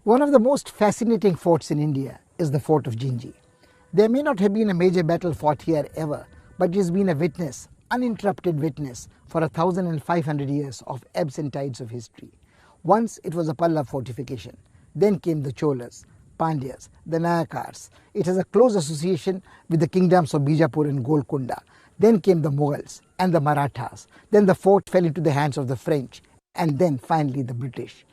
One of the most fascinating forts in India is the fort of Jinji. There may not have been a major battle fought here ever, but it has been a witness, uninterrupted witness, for 1,500 years of ebbs and tides of history. Once it was a Pallava fortification, then came the Cholas, Pandyas, the Nayaks. It has a close association with the kingdoms of Bijapur and Golconda. Then came the Mughals and the Marathas. Then the fort fell into the hands of the French, and then finally the British.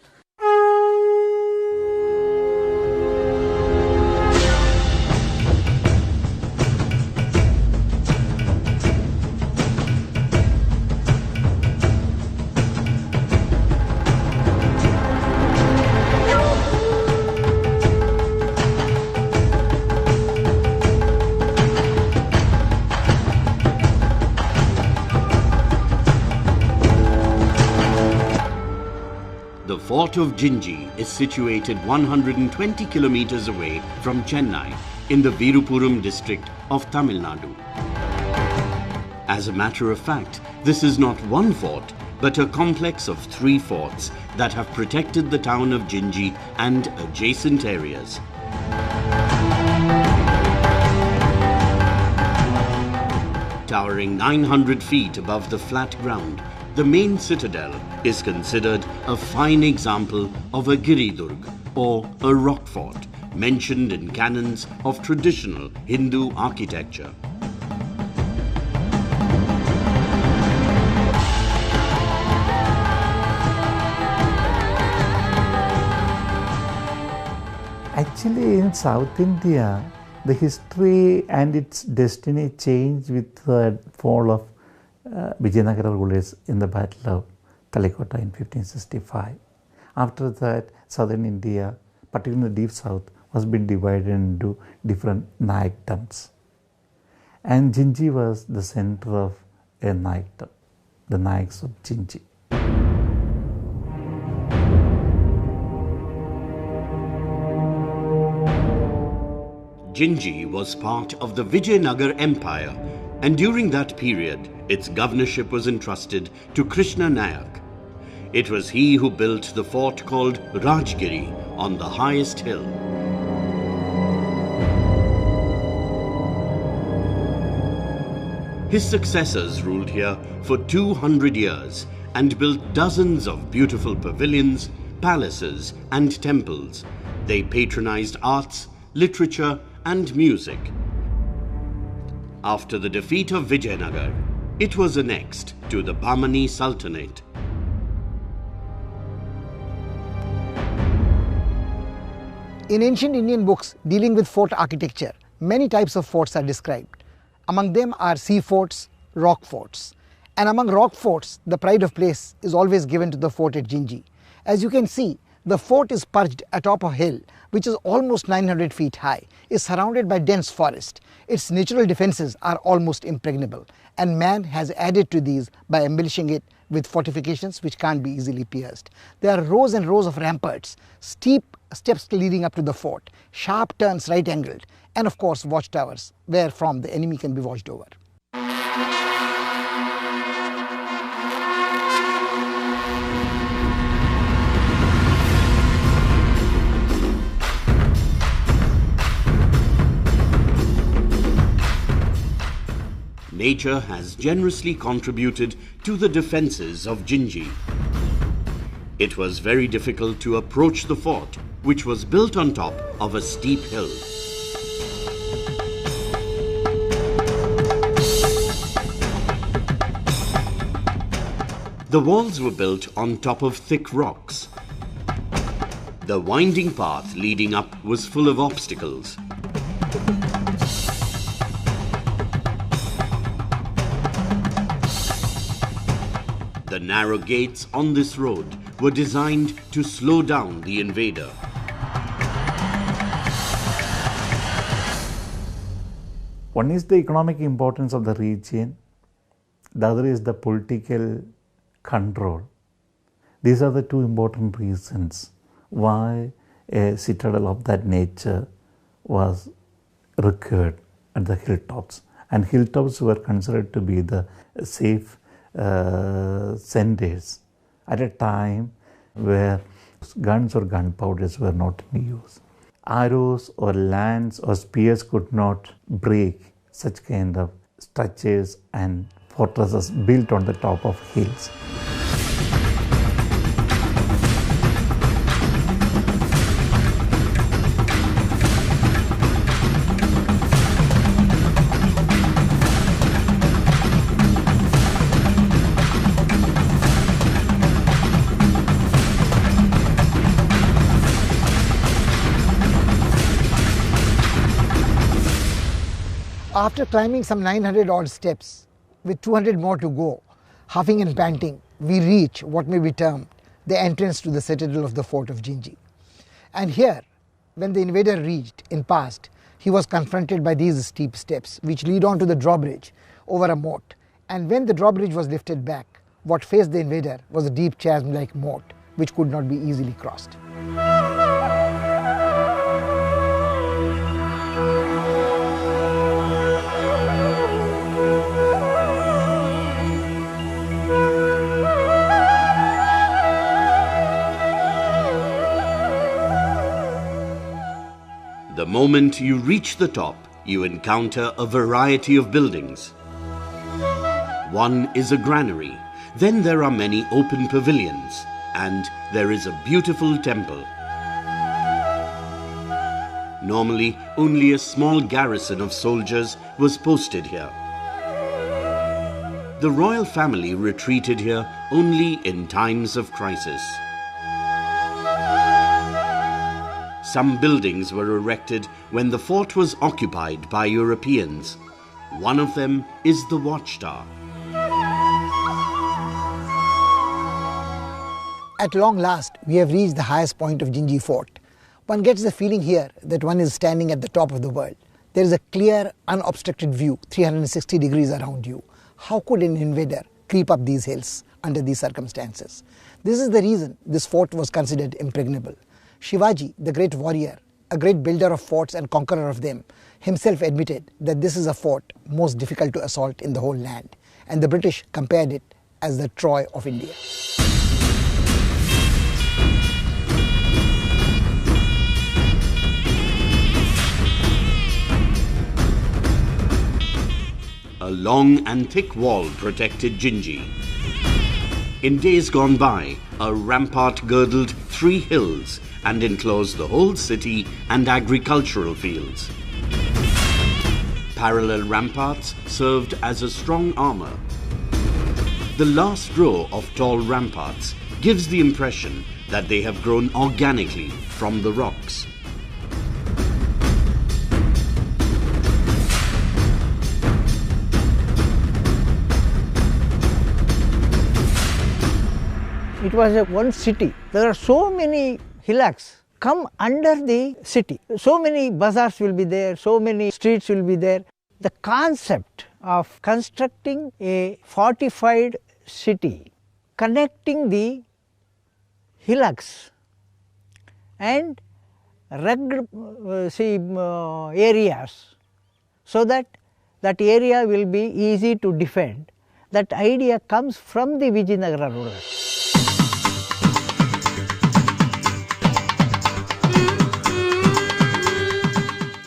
The fort of Jinji is situated 120 kilometers away from Chennai in the Virupuram district of Tamil Nadu. As a matter of fact, this is not one fort, but a complex of 3 forts that have protected the town of Jinji and adjacent areas. Towering 900 feet above the flat ground, the main citadel is considered a fine example of a Giridurg or a rock fort mentioned in canons of traditional Hindu architecture. Actually, in South India, the history and its destiny changed with the fall of Vijayanagara rulers in the Battle of Talikota in 1565. After that, southern India, particularly the deep south, was being divided into different Nayakdoms. And Jinji was the center of a Nayakdom, the Nayaks of Jinji. Jinji was part of the Vijayanagar Empire, and during that period, its governorship was entrusted to Nayak. It was he who built the fort called Rajgiri on the highest hill. His successors ruled here for 200 years and built dozens of beautiful pavilions, palaces, and temples. They patronized arts, literature, and music. After the defeat of Vijayanagar, it was annexed to the Bahmani Sultanate. In ancient Indian books dealing with fort architecture, many types of forts are described. Among them are sea forts, rock forts. And among rock forts, the pride of place is always given to the fort at Jinji. As you can see, the fort is perched atop a hill which is almost 900 feet high, is surrounded by dense forest. Its natural defenses are almost impregnable, and man has added to these by embellishing it with fortifications which can't be easily pierced. There are rows and rows of ramparts, steep steps leading up to the fort, sharp turns right angled, and of course watchtowers where from the enemy can be watched over. Nature has generously contributed to the defenses of Jinji. It was very difficult to approach the fort, which was built on top of a steep hill. The walls were built on top of thick rocks. The winding path leading up was full of obstacles. The narrow gates on this road were designed to slow down the invader. One is the economic importance of the region, the other is the political control. These are the 2 important reasons why a citadel of that nature was required at the hilltops. And hilltops were considered to be the safe centers at a time where Guns or gunpowders were not in use. Arrows or lance or spears could not break such kind of structures and fortresses built on the top of hills. After climbing some 900 odd steps, with 200 more to go, huffing and panting, we reach what may be termed the entrance to the citadel of the fort of Jinji. And here, when the invader reached in past, he was confronted by these steep steps which lead on to the drawbridge over a moat. And when the drawbridge was lifted back, what faced the invader was a deep chasm-like moat which could not be easily crossed. The moment you reach the top, you encounter a variety of buildings. One is a granary, then there are many open pavilions, and there is a beautiful temple. Normally, only a small garrison of soldiers was posted here. The royal family retreated here only in times of crisis. Some buildings were erected when the fort was occupied by Europeans. One of them is the watchtower. At long last, we have reached the highest point of Gingee fort. One gets the feeling here that one is standing at the top of the world. There is a clear, unobstructed view, 360 degrees around you. How could an invader creep up these hills under these circumstances? This is the reason this fort was considered impregnable. Shivaji, the great warrior, a great builder of forts and conqueror of them, himself admitted that this is a fort most difficult to assault in the whole land, and the British compared it as the Troy of India. A long and thick wall protected Jinji. In days gone by, a rampart girdled 3 hills and enclosed the whole city and agricultural fields. Parallel ramparts served as a strong armor. The last row of tall ramparts gives the impression that they have grown organically from the rocks. It was one city. There are so many hillocks come under the city. So many bazaars will be there, so many streets will be there. The concept of constructing a fortified city, connecting the hillocks and rugged areas, so that that area will be easy to defend. That idea comes from the Vijayanagara rulers.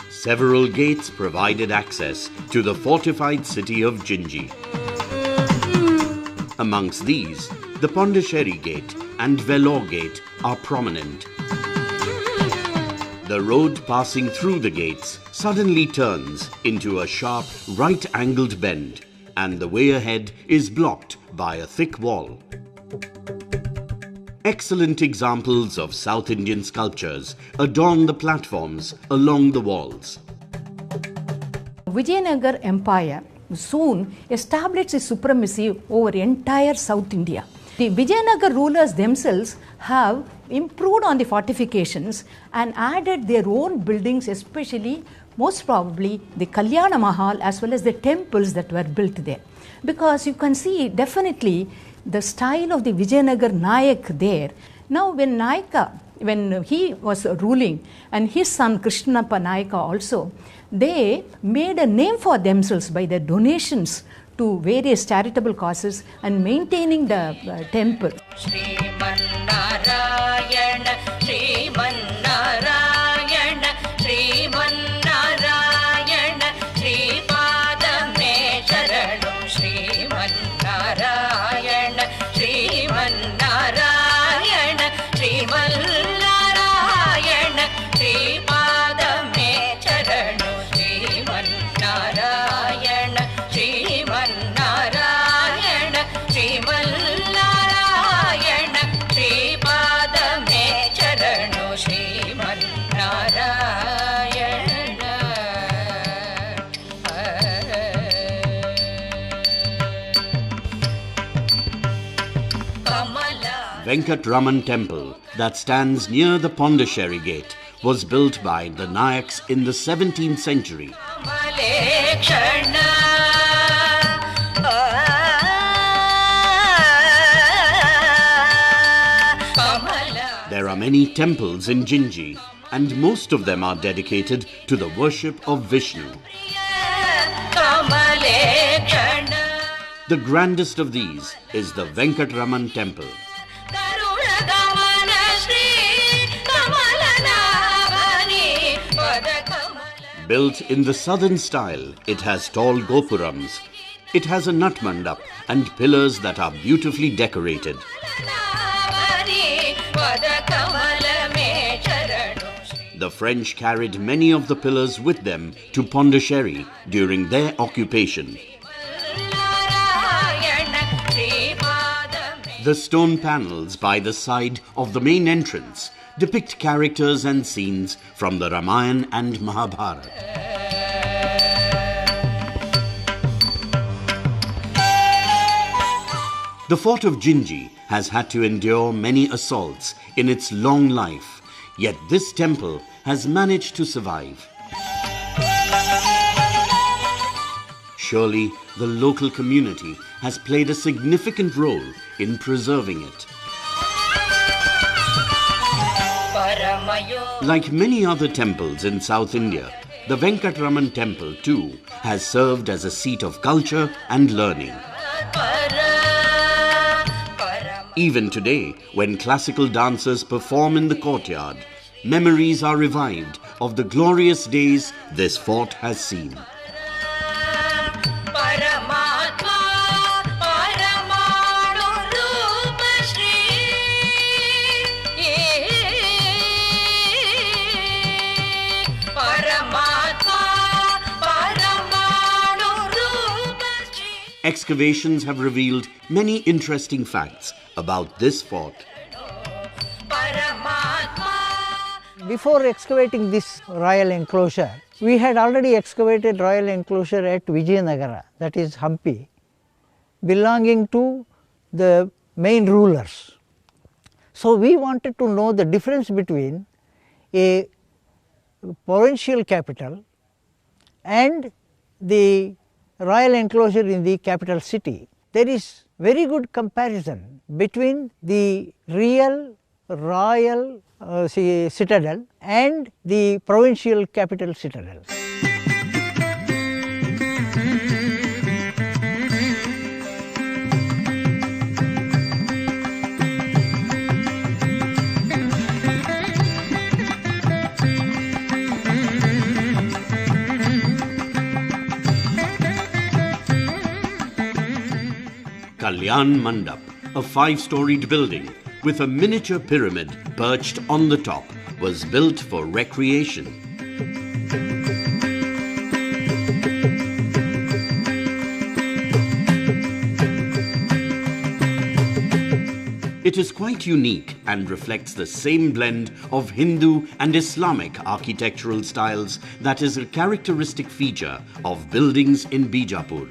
Several gates provided access to the fortified city of Jinji. Amongst these, the Pondicherry Gate and Vellore Gate are prominent. The road passing through the gates suddenly turns into a sharp right-angled bend, and the way ahead is blocked by a thick wall. Excellent examples of South Indian sculptures adorn the platforms along the walls. Vijayanagar Empire soon established its supremacy over entire South India. The Vijayanagar rulers themselves have improved on the fortifications and added their own buildings, especially most probably the Kalyana Mahal as well as the temples that were built there. Because you can see definitely the style of the Vijayanagar Nayak there. Now when he was ruling, and his son Krishnappa Nayaka also, they made a name for themselves by their donations to various charitable causes and maintaining the temple. Venkataraman temple that stands near the Pondicherry gate was built by the Nayaks in the 17th century. There are many temples in Jinji, and most of them are dedicated to the worship of Vishnu. The grandest of these is the Venkataraman temple. Built in the southern style, it has tall gopurams. It has a natmandap and pillars that are beautifully decorated. The French carried many of the pillars with them to Pondicherry during their occupation. The stone panels by the side of the main entrance depict characters and scenes from the Ramayana and Mahabharata. The fort of Jinji has had to endure many assaults in its long life, yet this temple has managed to survive. Surely the local community has played a significant role in preserving it. Like many other temples in South India, the Venkataraman temple too has served as a seat of culture and learning. Even today, when classical dancers perform in the courtyard, memories are revived of the glorious days this fort has seen. Excavations have revealed many interesting facts about this fort. Before excavating this royal enclosure, we had already excavated royal enclosure at Vijayanagara, that is Hampi, belonging to the main rulers. So we wanted to know the difference between a provincial capital and the royal enclosure in the capital city. There is very good comparison between the real royal citadel and the provincial capital citadel. Kalyan Mandap, a 5-storied building with a miniature pyramid perched on the top, was built for recreation. It is quite unique and reflects the same blend of Hindu and Islamic architectural styles that is a characteristic feature of buildings in Bijapur.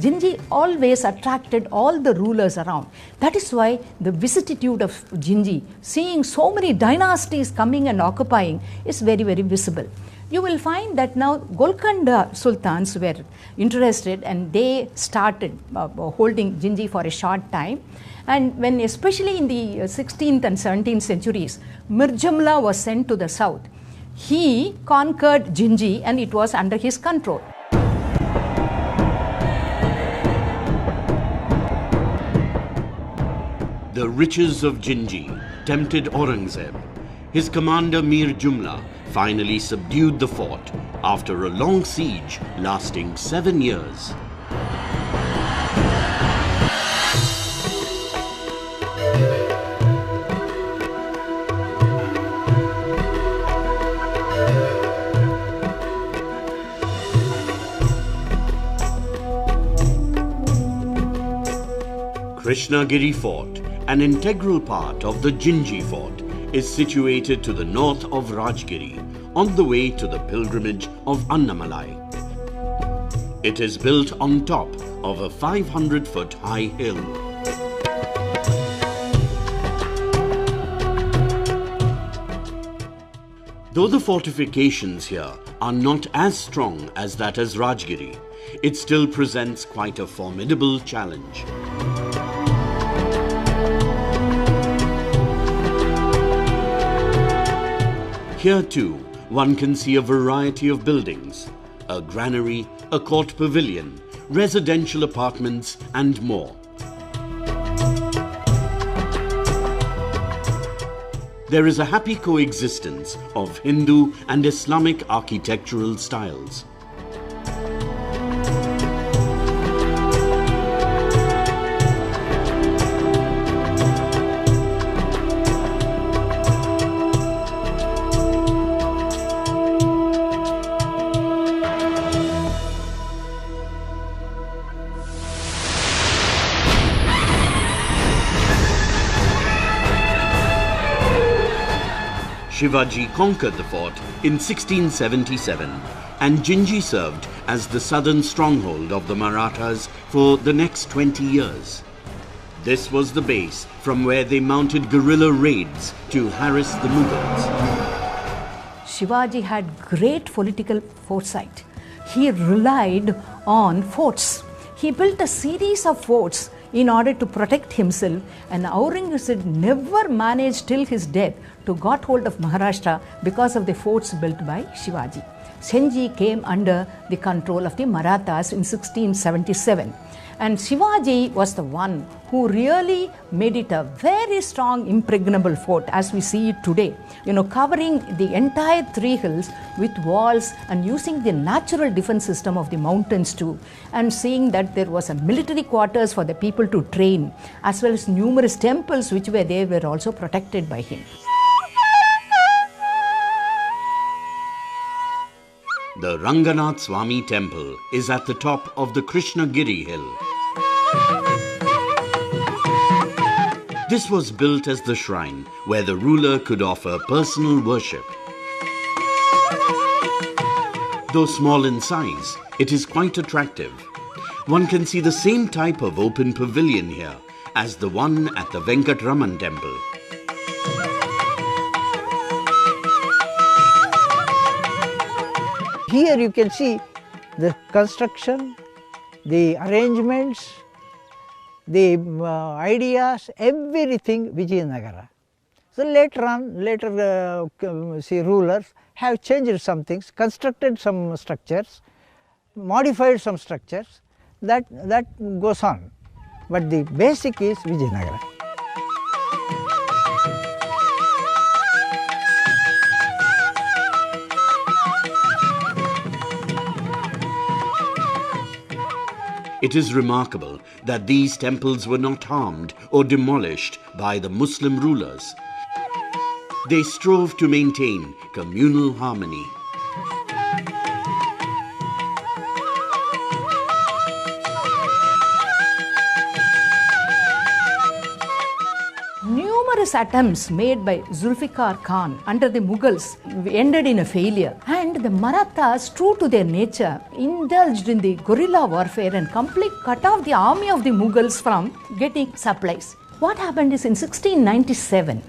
Jinji always attracted all the rulers around. That is why the vicissitude of Jinji, seeing so many dynasties coming and occupying, is very, very visible. You will find that now Golconda sultans were interested and they started holding Jinji for a short time. And when, especially in the 16th and 17th centuries, Mir Jamla was sent to the south. he conquered Jinji and it was under his control. The riches of Jinji tempted Aurangzeb. His commander Mir Jumla finally subdued the fort after a long siege lasting 7 years. Krishnagiri Fort, an integral part of the Jinji Fort, is situated to the north of Rajgiri, on the way to the pilgrimage of Annamalai. It is built on top of a 500-foot high hill. Though the fortifications here are not as strong as that as Rajgiri, it still presents quite a formidable challenge. Here too, one can see a variety of buildings, a granary, a court pavilion, residential apartments and more. There is a happy coexistence of Hindu and Islamic architectural styles. Shivaji conquered the fort in 1677 and Jinji served as the southern stronghold of the Marathas for the next 20 years. This was the base from where they mounted guerrilla raids to harass the Mughals. Shivaji had great political foresight. He relied on forts. He built a series of forts in order to protect himself, and Aurangzeb never managed till his death to got hold of Maharashtra because of the forts built by Shivaji. Jinji came under the control of the Marathas in 1677. And Shivaji was the one who really made it a very strong, impregnable fort as we see it today. Covering the entire 3 hills with walls and using the natural defense system of the mountains too. And seeing that there was a military quarters for the people to train, as well as numerous temples which were there were also protected by him. The Ranganath Swami temple is at the top of the Krishnagiri hill. This was built as the shrine where the ruler could offer personal worship. Though small in size, it is quite attractive. One can see the same type of open pavilion here as the one at the Venkataraman temple. Here you can see the construction, the arrangements, the ideas, everything Vijayanagara. So later on, rulers have changed some things, constructed some structures, modified some structures, that goes on. But the basic is Vijayanagara. It is remarkable that these temples were not harmed or demolished by the Muslim rulers. They strove to maintain communal harmony. Numerous attempts made by Zulfikar Khan under the Mughals ended in a failure, and the Marathas, true to their nature, indulged in the guerrilla warfare and completely cut off the army of the Mughals from getting supplies. What happened is in 1697,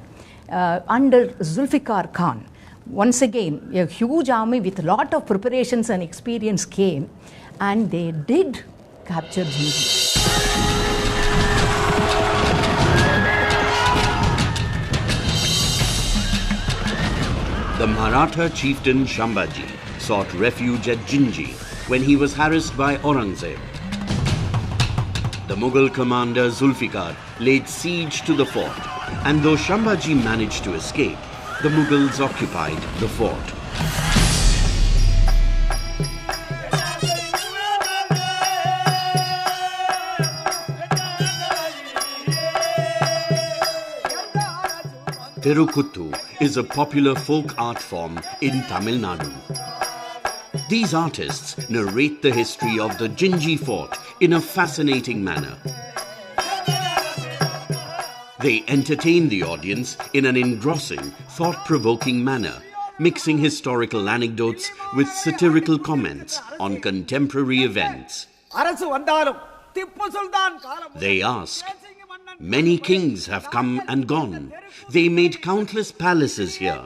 under Zulfikar Khan, once again a huge army with a lot of preparations and experience came, and they did capture Jinji. The Maratha chieftain Shambhaji sought refuge at Jinji when he was harassed by Aurangzeb. The Mughal commander Zulfikar laid siege to the fort, and though Shambhaji managed to escape, the Mughals occupied the fort. Terukuttu is a popular folk art form in Tamil Nadu. These artists narrate the history of the Jinji fort in a fascinating manner. They entertain the audience in an engrossing, thought-provoking manner, mixing historical anecdotes with satirical comments on contemporary events. They ask, many kings have come and gone. They made countless palaces here.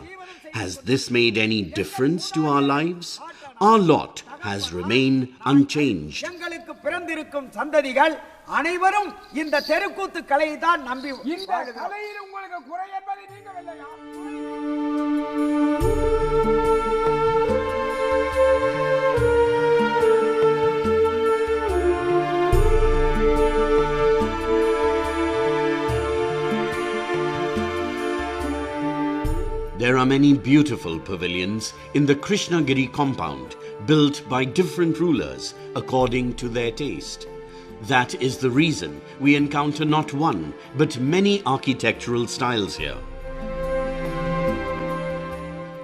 Has this made any difference to our lives? Our lot has remained unchanged. There are many beautiful pavilions in the Krishnagiri compound, built by different rulers according to their taste. That is the reason we encounter not one, but many architectural styles here.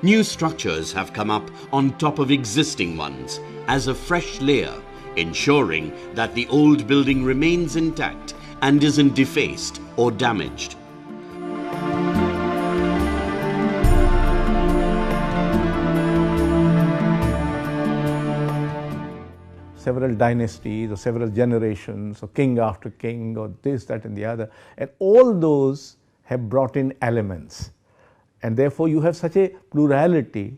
New structures have come up on top of existing ones as a fresh layer, ensuring that the old building remains intact and isn't defaced or damaged. Several dynasties or several generations or king after king or this, that and the other, and all those have brought in elements, and therefore you have such a plurality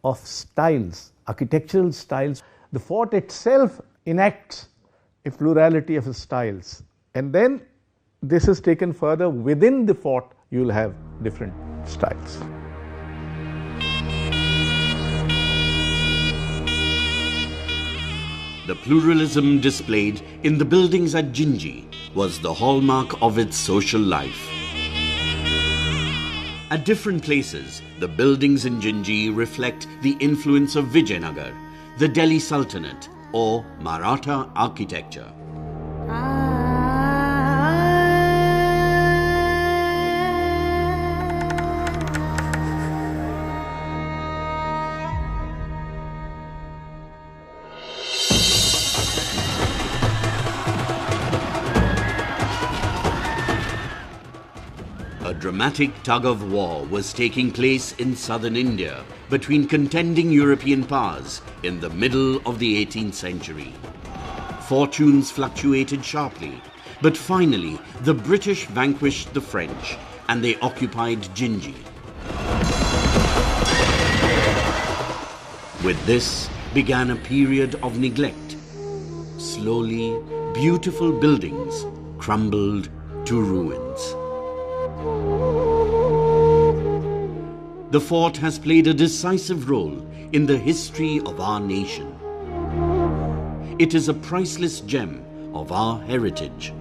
of styles, architectural styles. The fort itself enacts a plurality of styles, and then this is taken further. Within the fort you will have different styles. The pluralism displayed in the buildings at Jinji was the hallmark of its social life. At different places, the buildings in Jinji reflect the influence of Vijayanagar, the Delhi Sultanate, or Maratha architecture. A dramatic tug-of-war was taking place in southern India between contending European powers in the middle of the 18th century. Fortunes fluctuated sharply, but finally the British vanquished the French and they occupied Jinji. With this began a period of neglect. Slowly, beautiful buildings crumbled to ruins. The fort has played a decisive role in the history of our nation. It is a priceless gem of our heritage.